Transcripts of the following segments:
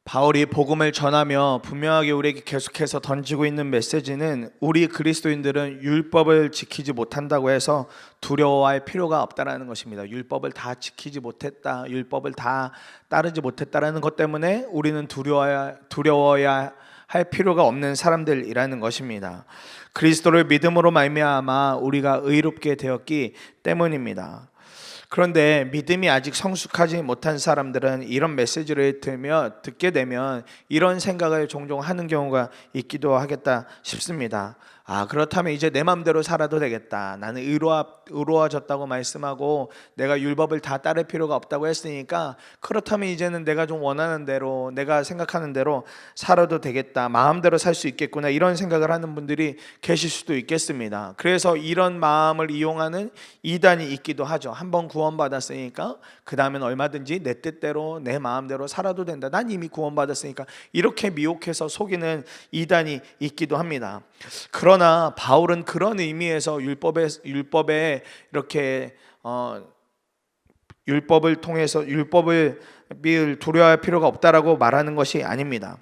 바울이 복음을 전하며 분명하게 우리에게 계속해서 던지고 있는 메시지는 우리 그리스도인들은 율법을 지키지 못한다고 해서 두려워할 필요가 없다라는 것입니다. 율법을 다 지키지 못했다, 율법을 다 따르지 못했다라는 것 때문에 우리는 두려워야 할 필요가 없는 사람들이라는 것입니다. 그리스도를 믿음으로 말미암아 우리가 의롭게 되었기 때문입니다. 그런데 믿음이 아직 성숙하지 못한 사람들은 이런 메시지를 듣게 되면 이런 생각을 종종 하는 경우가 있기도 하겠다 싶습니다. 그렇다면 이제 내 마음대로 살아도 되겠다. 나는 의로워졌다고 말씀하고 내가 율법을 다 따를 필요가 없다고 했으니까 그렇다면 이제는 내가 좀 원하는 대로, 내가 생각하는 대로 살아도 되겠다. 마음대로 살 수 있겠구나. 이런 생각을 하는 분들이 계실 수도 있겠습니다. 그래서 이런 마음을 이용하는 이단이 있기도 하죠. 한번 구원받았으니까 그 다음엔 얼마든지 내 뜻대로 내 마음대로 살아도 된다. 난 이미 구원받았으니까, 이렇게 미혹해서 속이는 이단이 있기도 합니다. 그러나 바울은 그런 의미에서 율법에 이렇게 율법을 통해서 율법을 두려워할 필요가 없다라고 말하는 것이 아닙니다.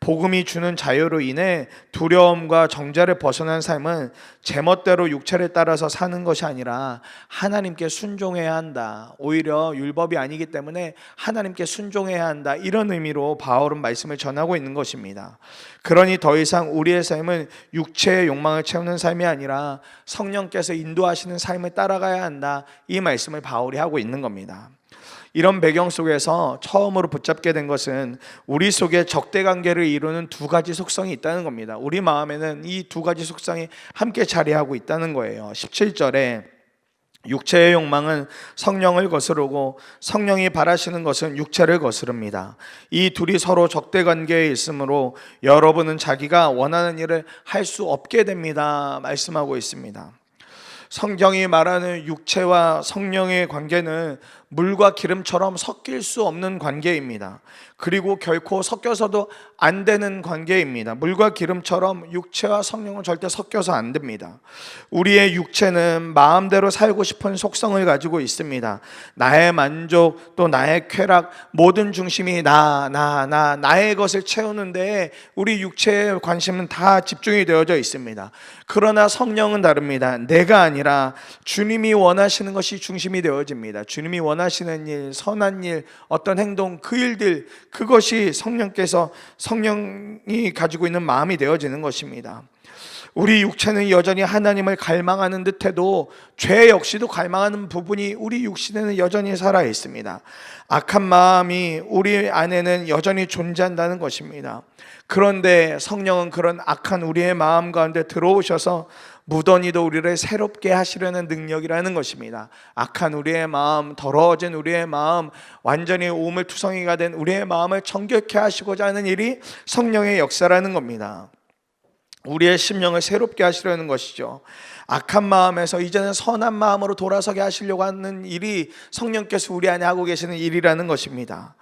복음이 주는 자유로 인해 두려움과 정죄를 벗어난 삶은 제멋대로 육체를 따라서 사는 것이 아니라 하나님께 순종해야 한다. 오히려 율법이 아니기 때문에 하나님께 순종해야 한다. 이런 의미로 바울은 말씀을 전하고 있는 것입니다. 그러니 더 이상 우리의 삶은 육체의 욕망을 채우는 삶이 아니라 성령께서 인도하시는 삶을 따라가야 한다. 이 말씀을 바울이 하고 있는 겁니다. 이런 배경 속에서 처음으로 붙잡게 된 것은 우리 속에 적대관계를 이루는 두 가지 속성이 있다는 겁니다. 우리 마음에는 이 두 가지 속성이 함께 자리하고 있다는 거예요. 17절에 육체의 욕망은 성령을 거스르고 성령이 바라시는 것은 육체를 거스릅니다. 이 둘이 서로 적대관계에 있으므로 여러분은 자기가 원하는 일을 할 수 없게 됩니다. 말씀하고 있습니다. 성경이 말하는 육체와 성령의 관계는 물과 기름처럼 섞일 수 없는 관계입니다. 그리고 결코 섞여서도 안 되는 관계입니다. 물과 기름처럼 육체와 성령은 절대 섞여서 안 됩니다. 우리의 육체는 마음대로 살고 싶은 속성을 가지고 있습니다. 나의 만족, 또 나의 쾌락, 모든 중심이 나의 것을 채우는 데에 우리 육체의 관심은 다 집중이 되어져 있습니다. 그러나 성령은 다릅니다. 내가 아니라 주님이 원하시는 것이 중심이 되어집니다. 주님이 원하시는 일, 선한 일, 어떤 행동, 그 일들, 그것이 성령이 가지고 있는 마음이 되어지는 것입니다. 우리 육체는 여전히 하나님을 갈망하는 듯해도 죄 역시도 갈망하는 부분이 우리 육신에는 여전히 살아 있습니다. 악한 마음이 우리 안에는 여전히 존재한다는 것입니다. 그런데 성령은 그런 악한 우리의 마음 가운데 들어오셔서 무던히도 우리를 새롭게 하시려는 능력이라는 것입니다. 악한 우리의 마음, 더러워진 우리의 마음, 완전히 우물투성이가 된 우리의 마음을 정결케 하시고자 하는 일이 성령의 역사라는 겁니다. 우리의 심령을 새롭게 하시려는 것이죠. 악한 마음에서 이제는 선한 마음으로 돌아서게 하시려고 하는 일이 성령께서 우리 안에 하고 계시는 일이라는 것입니다.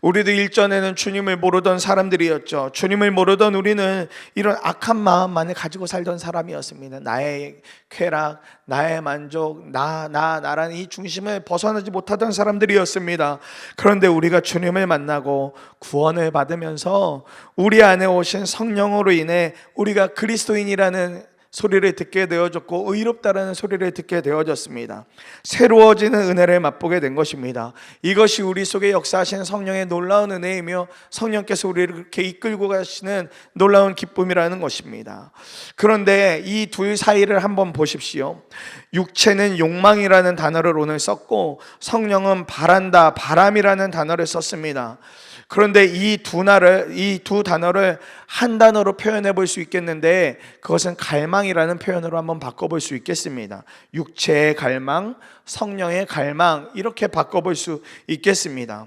우리도 일전에는 주님을 모르던 사람들이었죠. 주님을 모르던 우리는 이런 악한 마음만을 가지고 살던 사람이었습니다. 나의 쾌락, 나의 만족, 나라는 이 중심을 벗어나지 못하던 사람들이었습니다. 그런데 우리가 주님을 만나고 구원을 받으면서 우리 안에 오신 성령으로 인해 우리가 그리스도인이라는 소리를 듣게 되어졌고 의롭다라는 소리를 듣게 되어졌습니다. 새로워지는 은혜를 맛보게 된 것입니다. 이것이 우리 속에 역사하시는 성령의 놀라운 은혜이며 성령께서 우리를 그렇게 이끌고 가시는 놀라운 기쁨이라는 것입니다. 그런데 이 둘 사이를 한번 보십시오. 육체는 욕망이라는 단어를 오늘 썼고 성령은 바란다, 바람이라는 단어를 썼습니다. 그런데 이 두 단어를 한 단어로 표현해 볼 수 있겠는데 그것은 갈망이라는 표현으로 한번 바꿔볼 수 있겠습니다. 육체의 갈망, 성령의 갈망, 이렇게 바꿔볼 수 있겠습니다.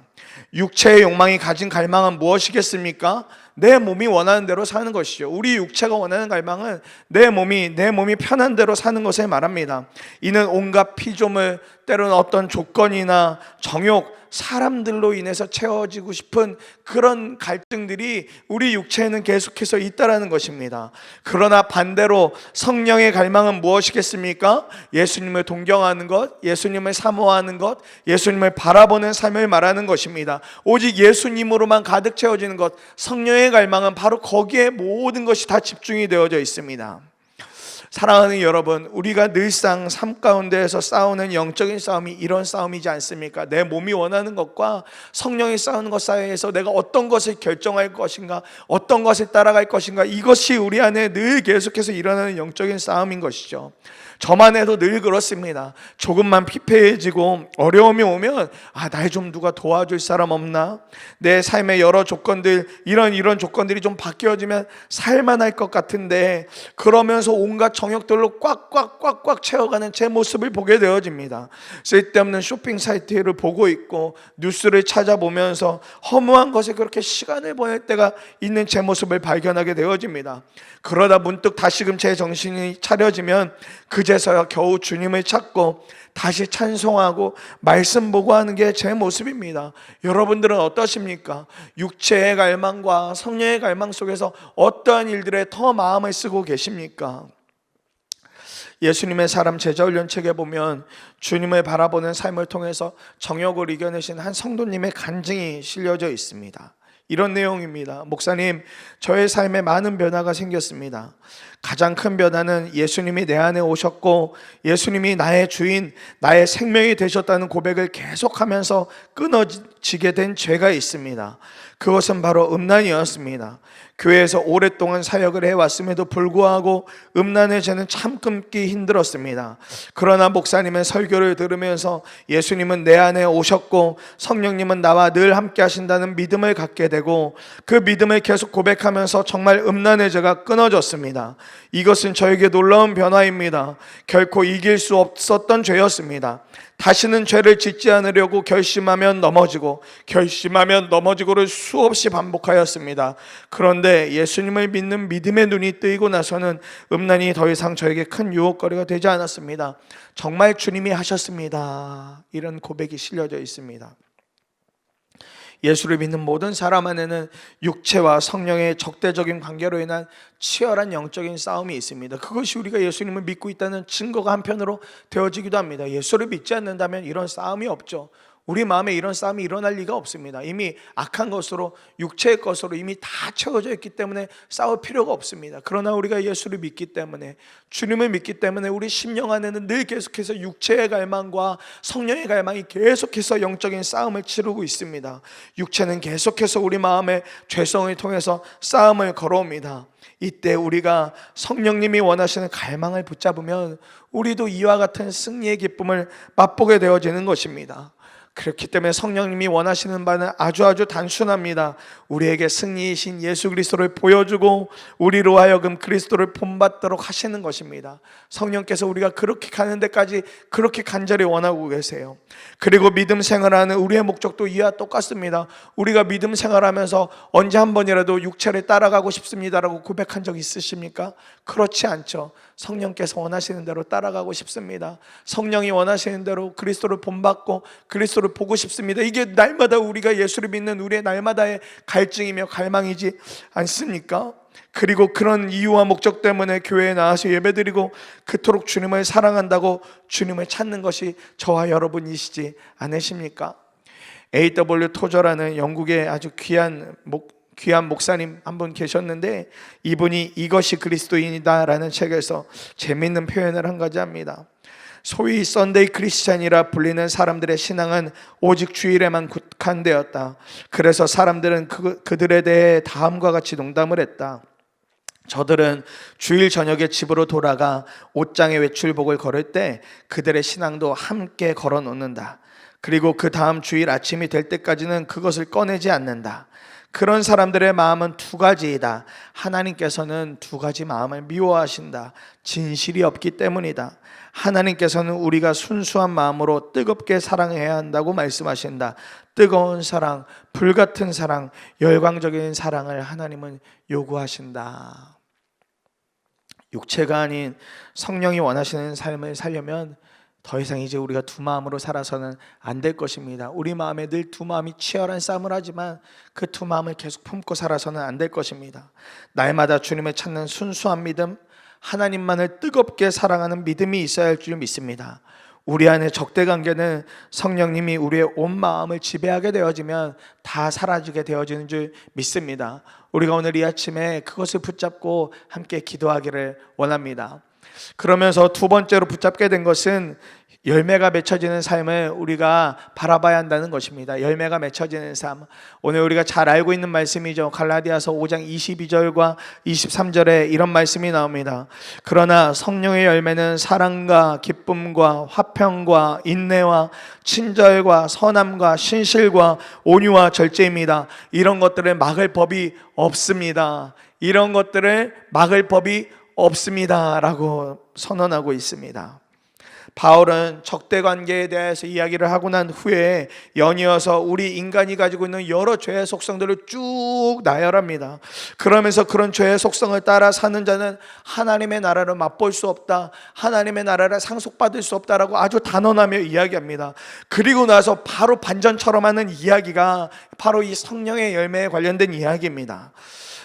육체의 욕망이 가진 갈망은 무엇이겠습니까? 내 몸이 원하는 대로 사는 것이죠. 우리 육체가 원하는 갈망은 내 몸이 편한 대로 사는 것을 말합니다. 이는 온갖 피조물, 때로는 어떤 조건이나 정욕, 사람들로 인해서 채워지고 싶은 그런 갈등들이 우리 육체에는 계속해서 있다라는 것입니다. 그러나 반대로 성령의 갈망은 무엇이겠습니까? 예수님을 동경하는 것, 예수님을 사모하는 것, 예수님을 바라보는 삶을 말하는 것입니다. 오직 예수님으로만 가득 채워지는 것, 성령의 갈망은 바로 거기에 모든 것이 다 집중이 되어져 있습니다. 사랑하는 여러분, 우리가 늘상 삶 가운데에서 싸우는 영적인 싸움이 이런 싸움이지 않습니까? 내 몸이 원하는 것과 성령이 싸우는 것 사이에서 내가 어떤 것을 결정할 것인가, 어떤 것을 따라갈 것인가, 이것이 우리 안에 늘 계속해서 일어나는 영적인 싸움인 것이죠. 저만 해도 늘 그렇습니다. 조금만 피폐해지고 어려움이 오면 날 좀 누가 도와줄 사람 없나? 내 삶의 여러 조건들, 이런 조건들이 좀 바뀌어지면 살만할 것 같은데, 그러면서 온갖 정욕들로 꽉꽉꽉꽉 채워가는 제 모습을 보게 되어집니다. 쓸데없는 쇼핑 사이트를 보고 있고 뉴스를 찾아보면서 허무한 것에 그렇게 시간을 보낼 때가 있는 제 모습을 발견하게 되어집니다. 그러다 문득 다시금 제 정신이 차려지면 그제서야 겨우 주님을 찾고 다시 찬송하고 말씀 보고 하는 게 제 모습입니다. 여러분들은 어떠십니까? 육체의 갈망과 성령의 갈망 속에서 어떠한 일들에 더 마음을 쓰고 계십니까? 예수님의 사람 제자훈련 책에 보면 주님을 바라보는 삶을 통해서 정욕을 이겨내신 한 성도님의 간증이 실려져 있습니다. 이런 내용입니다. 목사님, 저의 삶에 많은 변화가 생겼습니다. 가장 큰 변화는 예수님이 내 안에 오셨고 예수님이 나의 주인, 나의 생명이 되셨다는 고백을 계속하면서 끊어지게 된 죄가 있습니다. 그것은 바로 음란이었습니다. 교회에서 오랫동안 사역을 해왔음에도 불구하고 음란의 죄는 참 끊기 힘들었습니다. 그러나 목사님의 설교를 들으면서 예수님은 내 안에 오셨고 성령님은 나와 늘 함께 하신다는 믿음을 갖게 되고 그 믿음을 계속 고백하면서 정말 음란의 죄가 끊어졌습니다. 이것은 저에게 놀라운 변화입니다. 결코 이길 수 없었던 죄였습니다. 다시는 죄를 짓지 않으려고 결심하면 넘어지고를 수없이 반복하였습니다. 그런데 예수님을 믿는 믿음의 눈이 뜨이고 나서는 음란이 더 이상 저에게 큰 유혹거리가 되지 않았습니다. 정말 주님이 하셨습니다. 이런 고백이 실려져 있습니다. 예수를 믿는 모든 사람 안에는 육체와 성령의 적대적인 관계로 인한 치열한 영적인 싸움이 있습니다. 그것이 우리가 예수님을 믿고 있다는 증거가 한편으로 되어지기도 합니다. 예수를 믿지 않는다면 이런 싸움이 없죠. 우리 마음에 이런 싸움이 일어날 리가 없습니다. 이미 악한 것으로, 육체의 것으로 이미 다 채워져 있기 때문에 싸울 필요가 없습니다. 그러나 우리가 예수를 믿기 때문에, 주님을 믿기 때문에 우리 심령 안에는 늘 계속해서 육체의 갈망과 성령의 갈망이 계속해서 영적인 싸움을 치르고 있습니다. 육체는 계속해서 우리 마음의 죄성을 통해서 싸움을 걸어옵니다. 이때 우리가 성령님이 원하시는 갈망을 붙잡으면 우리도 이와 같은 승리의 기쁨을 맛보게 되어지는 것입니다. 그렇기 때문에 성령님이 원하시는 바는 아주 단순합니다. 우리에게 승리이신 예수 그리스도를 보여주고 우리로 하여금 그리스도를 본받도록 하시는 것입니다. 성령께서 우리가 그렇게 가는 데까지 그렇게 간절히 원하고 계세요. 그리고 믿음 생활하는 우리의 목적도 이와 똑같습니다. 우리가 믿음 생활하면서 언제 한 번이라도 육체를 따라가고 싶습니다라고 고백한 적 있으십니까? 그렇지 않죠. 성령께서 원하시는 대로 따라가고 싶습니다. 성령이 원하시는 대로 그리스도를 본받고 그리스도를 보고 싶습니다. 이게 날마다 우리가 예수를 믿는 우리의 날마다의 갈증이며 갈망이지 않습니까? 그리고 그런 이유와 목적 때문에 교회에 나와서 예배드리고 그토록 주님을 사랑한다고 주님을 찾는 것이 저와 여러분이시지 않으십니까? A.W. 토저라는 영국의 아주 귀한 목사님 한 분 계셨는데 이분이 이것이 그리스도인이다 라는 책에서 재미있는 표현을 한 가지 합니다. 소위 썬데이 크리스찬이라 불리는 사람들의 신앙은 오직 주일에만 국한되었다. 그래서 사람들은 그들에 대해 다음과 같이 농담을 했다. 저들은 주일 저녁에 집으로 돌아가 옷장에 외출복을 걸을 때 그들의 신앙도 함께 걸어 놓는다. 그리고 그 다음 주일 아침이 될 때까지는 그것을 꺼내지 않는다. 그런 사람들의 마음은 두 가지이다. 하나님께서는 두 가지 마음을 미워하신다. 진실이 없기 때문이다. 하나님께서는 우리가 순수한 마음으로 뜨겁게 사랑해야 한다고 말씀하신다. 뜨거운 사랑, 불같은 사랑, 열광적인 사랑을 하나님은 요구하신다. 육체가 아닌 성령이 원하시는 삶을 살려면 더 이상 이제 우리가 두 마음으로 살아서는 안 될 것입니다. 우리 마음에 늘 두 마음이 치열한 싸움을 하지만 그 두 마음을 계속 품고 살아서는 안 될 것입니다. 날마다 주님을 찾는 순수한 믿음, 하나님만을 뜨겁게 사랑하는 믿음이 있어야 할 줄 믿습니다. 우리 안에 적대 관계는 성령님이 우리의 온 마음을 지배하게 되어지면 다 사라지게 되어지는 줄 믿습니다. 우리가 오늘 이 아침에 그것을 붙잡고 함께 기도하기를 원합니다. 그러면서 두 번째로 붙잡게 된 것은 열매가 맺혀지는 삶을 우리가 바라봐야 한다는 것입니다. 열매가 맺혀지는 삶, 오늘 우리가 잘 알고 있는 말씀이죠. 갈라디아서 5장 22절과 23절에 이런 말씀이 나옵니다. 그러나 성령의 열매는 사랑과 기쁨과 화평과 인내와 친절과 선함과 신실과 온유와 절제입니다. 이런 것들을 막을 법이 없습니다. 이런 것들을 막을 법이 없습니다 라고 선언하고 있습니다. 바울은 적대관계에 대해서 이야기를 하고 난 후에 연이어서 우리 인간이 가지고 있는 여러 죄의 속성들을 쭉 나열합니다. 그러면서 그런 죄의 속성을 따라 사는 자는 하나님의 나라를 맛볼 수 없다, 하나님의 나라를 상속받을 수 없다라고 아주 단언하며 이야기합니다. 그리고 나서 바로 반전처럼 하는 이야기가 바로 이 성령의 열매에 관련된 이야기입니다.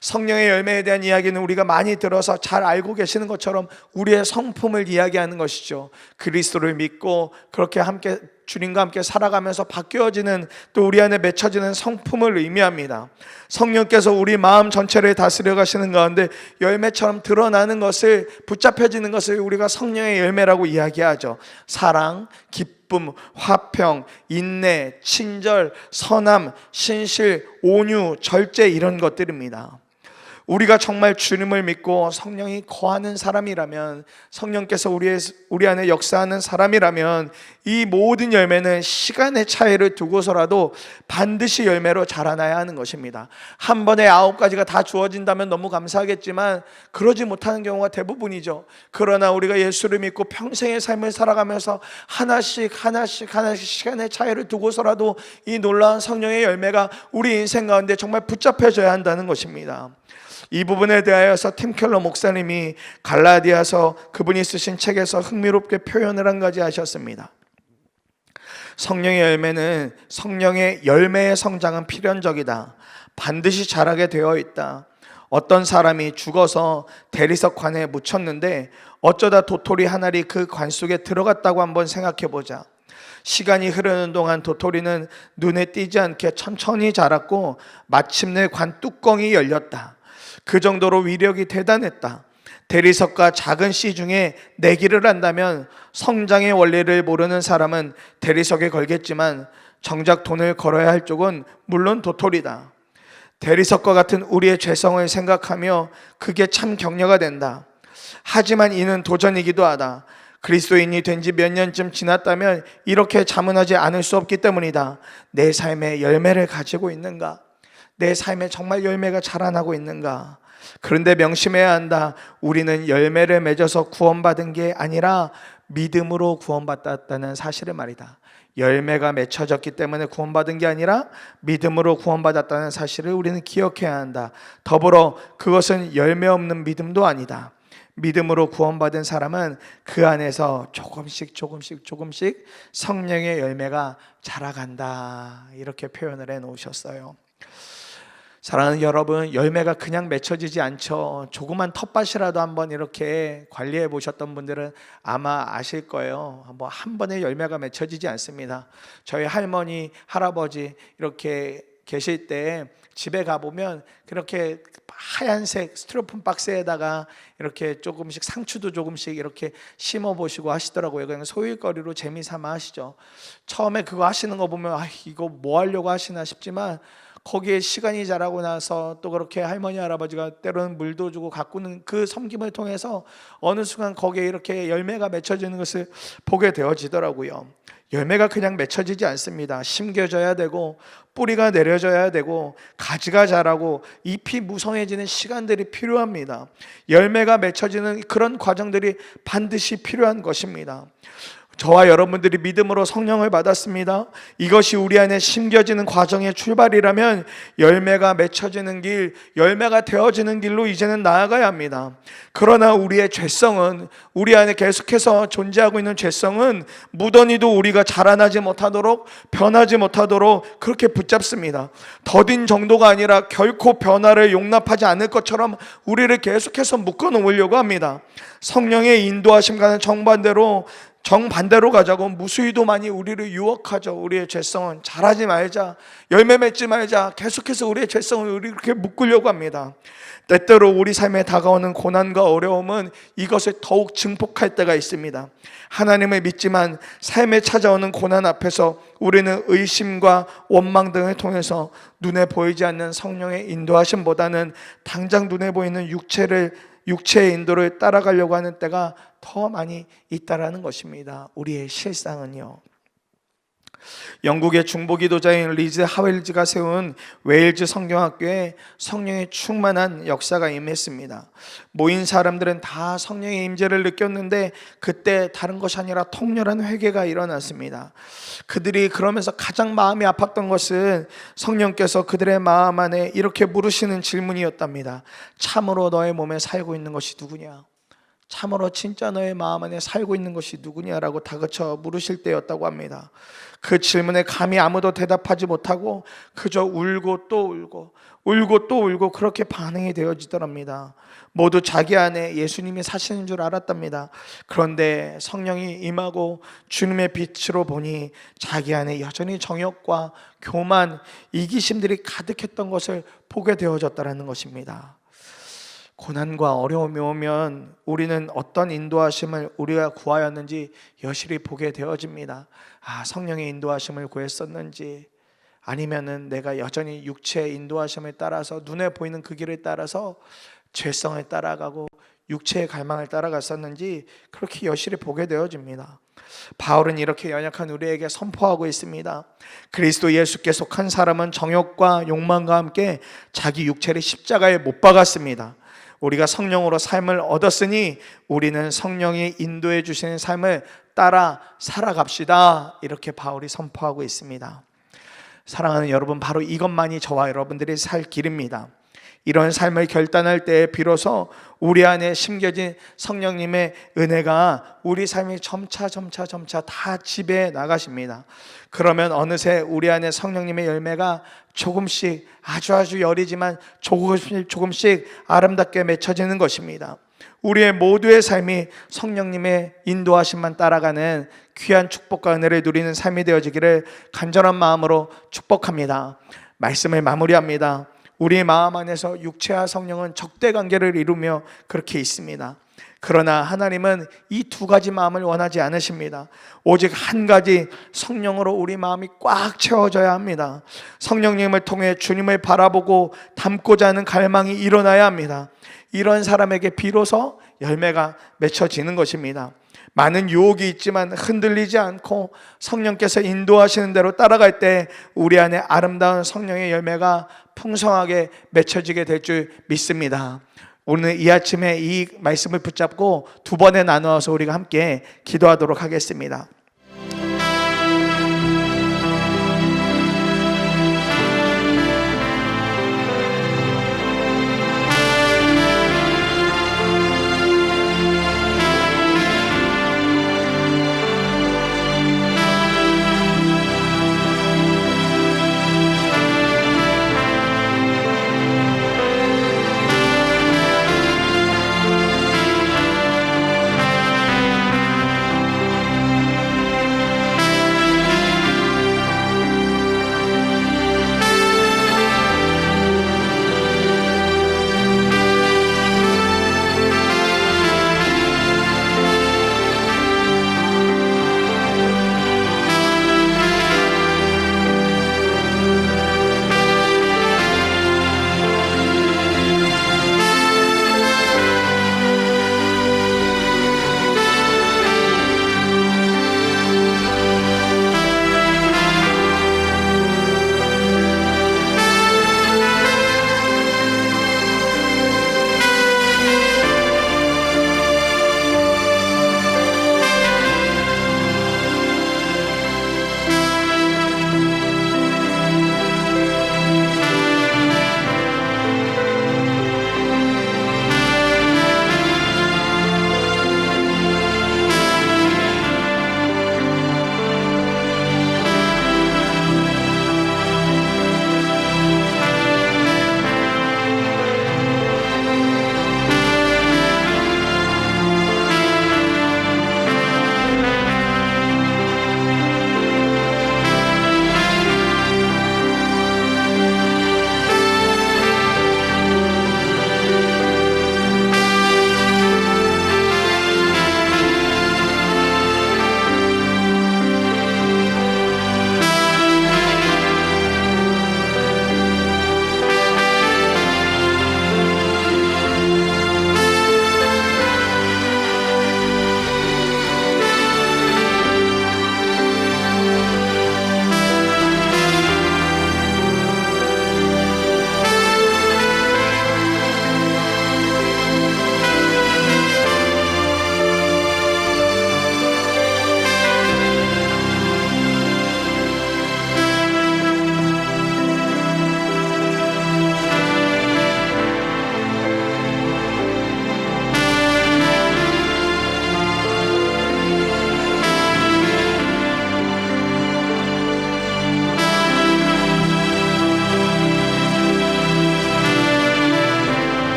성령의 열매에 대한 이야기는 우리가 많이 들어서 잘 알고 계시는 것처럼 우리의 성품을 이야기하는 것이죠. 그리스도를 믿고 그렇게 함께 주님과 함께 살아가면서 바뀌어지는, 또 우리 안에 맺혀지는 성품을 의미합니다. 성령께서 우리 마음 전체를 다스려 가시는 가운데 열매처럼 드러나는 것을, 붙잡혀지는 것을 우리가 성령의 열매라고 이야기하죠. 사랑, 기쁨, 화평, 인내, 친절, 선함, 신실, 온유, 절제, 이런 것들입니다. 우리가 정말 주님을 믿고 성령이 거하는 사람이라면, 성령께서 우리 안에 역사하는 사람이라면 이 모든 열매는 시간의 차이를 두고서라도 반드시 열매로 자라나야 하는 것입니다. 한 번에 9가지가 다 주어진다면 너무 감사하겠지만 그러지 못하는 경우가 대부분이죠. 그러나 우리가 예수를 믿고 평생의 삶을 살아가면서 하나씩 시간의 차이를 두고서라도 이 놀라운 성령의 열매가 우리 인생 가운데 정말 붙잡혀져야 한다는 것입니다. 이 부분에 대하여서 팀 켈러 목사님이 갈라디아서 그분이 쓰신 책에서 흥미롭게 표현을 한 가지 하셨습니다. 성령의 열매는, 성령의 열매의 성장은 필연적이다. 반드시 자라게 되어 있다. 어떤 사람이 죽어서 대리석관에 묻혔는데 어쩌다 도토리 한 알이 그 관 속에 들어갔다고 한번 생각해 보자. 시간이 흐르는 동안 도토리는 눈에 띄지 않게 천천히 자랐고 마침내 관 뚜껑이 열렸다. 그 정도로 위력이 대단했다. 대리석과 작은 씨 중에 내기를 한다면 성장의 원리를 모르는 사람은 대리석에 걸겠지만 정작 돈을 걸어야 할 쪽은 물론 도토리다. 대리석과 같은 우리의 죄성을 생각하며 그게 참 격려가 된다. 하지만 이는 도전이기도 하다. 그리스도인이 된 지 몇 년쯤 지났다면 이렇게 자문하지 않을 수 없기 때문이다. 내 삶에 열매를 가지고 있는가? 내 삶에 정말 열매가 자라나고 있는가? 그런데 명심해야 한다. 우리는 열매를 맺어서 구원받은 게 아니라 믿음으로 구원받았다는 사실을 말이다. 열매가 맺혀졌기 때문에 구원받은 게 아니라 믿음으로 구원받았다는 사실을 우리는 기억해야 한다. 더불어 그것은 열매 없는 믿음도 아니다. 믿음으로 구원받은 사람은 그 안에서 조금씩 성령의 열매가 자라간다. 이렇게 표현을 해 놓으셨어요. 사랑하는 여러분, 열매가 그냥 맺혀지지 않죠. 조그만 텃밭이라도 한번 이렇게 관리해 보셨던 분들은 아마 아실 거예요. 뭐 한 번에 열매가 맺혀지지 않습니다. 저희 할머니, 할아버지 이렇게 계실 때 집에 가보면 그렇게 하얀색 스티로폼 박스에다가 이렇게 조금씩, 상추도 조금씩 이렇게 심어 보시고 하시더라고요. 그냥 소일거리로 재미삼아 하시죠. 처음에 그거 하시는 거 보면 이거 뭐 하려고 하시나 싶지만 거기에 시간이 자라고 나서 또 그렇게 할머니 할아버지가 때로는 물도 주고 가꾸는 그 섬김을 통해서 어느 순간 거기에 이렇게 열매가 맺혀지는 것을 보게 되어지더라고요. 열매가 그냥 맺혀지지 않습니다. 심겨져야 되고 뿌리가 내려져야 되고 가지가 자라고 잎이 무성해지는 시간들이 필요합니다. 열매가 맺혀지는 그런 과정들이 반드시 필요한 것입니다. 저와 여러분들이 믿음으로 성령을 받았습니다. 이것이 우리 안에 심겨지는 과정의 출발이라면 열매가 맺혀지는 길, 열매가 되어지는 길로 이제는 나아가야 합니다. 그러나 우리의 죄성은, 우리 안에 계속해서 존재하고 있는 죄성은 무던히도 우리가 자라나지 못하도록, 변하지 못하도록 그렇게 붙잡습니다. 더딘 정도가 아니라 결코 변화를 용납하지 않을 것처럼 우리를 계속해서 묶어 놓으려고 합니다. 성령의 인도하심과는 정반대로 가자고 무수히도 많이 우리를 유혹하죠. 우리의 죄성은 잘하지 말자, 열매 맺지 말자, 계속해서 우리의 죄성을 우리 그렇게 묶으려고 합니다. 때때로 우리 삶에 다가오는 고난과 어려움은 이것을 더욱 증폭할 때가 있습니다. 하나님을 믿지만 삶에 찾아오는 고난 앞에서 우리는 의심과 원망 등을 통해서 눈에 보이지 않는 성령의 인도하심보다는 당장 눈에 보이는 육체의 인도를 따라가려고 하는 때가 더 많이 있다라는 것입니다. 우리의 실상은요. 영국의 중보기도자인 리즈 하웰즈가 세운 웨일즈 성경학교에 성령의 충만한 역사가 임했습니다. 모인 사람들은 다 성령의 임재를 느꼈는데 그때 다른 것이 아니라 통렬한 회개가 일어났습니다. 그들이 그러면서 가장 마음이 아팠던 것은 성령께서 그들의 마음 안에 이렇게 물으시는 질문이었답니다. 참으로 너의 몸에 살고 있는 것이 누구냐? 참으로 진짜 너의 마음 안에 살고 있는 것이 누구냐라고 다그쳐 물으실 때였다고 합니다. 그 질문에 감히 아무도 대답하지 못하고 그저 울고 또 울고 그렇게 반응이 되어지더랍니다. 모두 자기 안에 예수님이 사시는 줄 알았답니다. 그런데 성령이 임하고 주님의 빛으로 보니 자기 안에 여전히 정욕과 교만, 이기심들이 가득했던 것을 보게 되어졌다는 것입니다. 고난과 어려움이 오면 우리는 어떤 인도하심을 우리가 구하였는지 여실히 보게 되어집니다. 성령의 인도하심을 구했었는지, 아니면은 내가 여전히 육체의 인도하심을 따라서 눈에 보이는 그 길을 따라서 죄성을 따라가고 육체의 갈망을 따라갔었는지 그렇게 여실히 보게 되어집니다. 바울은 이렇게 연약한 우리에게 선포하고 있습니다. 그리스도 예수께 속한 사람은 정욕과 욕망과 함께 자기 육체를 십자가에 못 박았습니다. 우리가 성령으로 삶을 얻었으니 우리는 성령이 인도해 주시는 삶을 따라 살아갑시다. 이렇게 바울이 선포하고 있습니다. 사랑하는 여러분, 바로 이것만이 저와 여러분들이 살 길입니다. 이런 삶을 결단할 때 비로소 우리 안에 심겨진 성령님의 은혜가 우리 삶이 점차 다 지배해 나가십니다. 그러면 어느새 우리 안에 성령님의 열매가 조금씩 아주 여리지만 조금씩 아름답게 맺혀지는 것입니다. 우리의 모두의 삶이 성령님의 인도하심만 따라가는 귀한 축복과 은혜를 누리는 삶이 되어지기를 간절한 마음으로 축복합니다. 말씀을 마무리합니다. 우리 마음 안에서 육체와 성령은 적대 관계를 이루며 그렇게 있습니다. 그러나 하나님은 이 두 가지 마음을 원하지 않으십니다. 오직 한 가지, 성령으로 우리 마음이 꽉 채워져야 합니다. 성령님을 통해 주님을 바라보고 닮고자 하는 갈망이 일어나야 합니다. 이런 사람에게 비로소 열매가 맺혀지는 것입니다. 많은 유혹이 있지만 흔들리지 않고 성령께서 인도하시는 대로 따라갈 때 우리 안에 아름다운 성령의 열매가 풍성하게 맺혀지게 될 줄 믿습니다. 오늘 이 아침에 이 말씀을 붙잡고 두 번에 나누어서 우리가 함께 기도하도록 하겠습니다.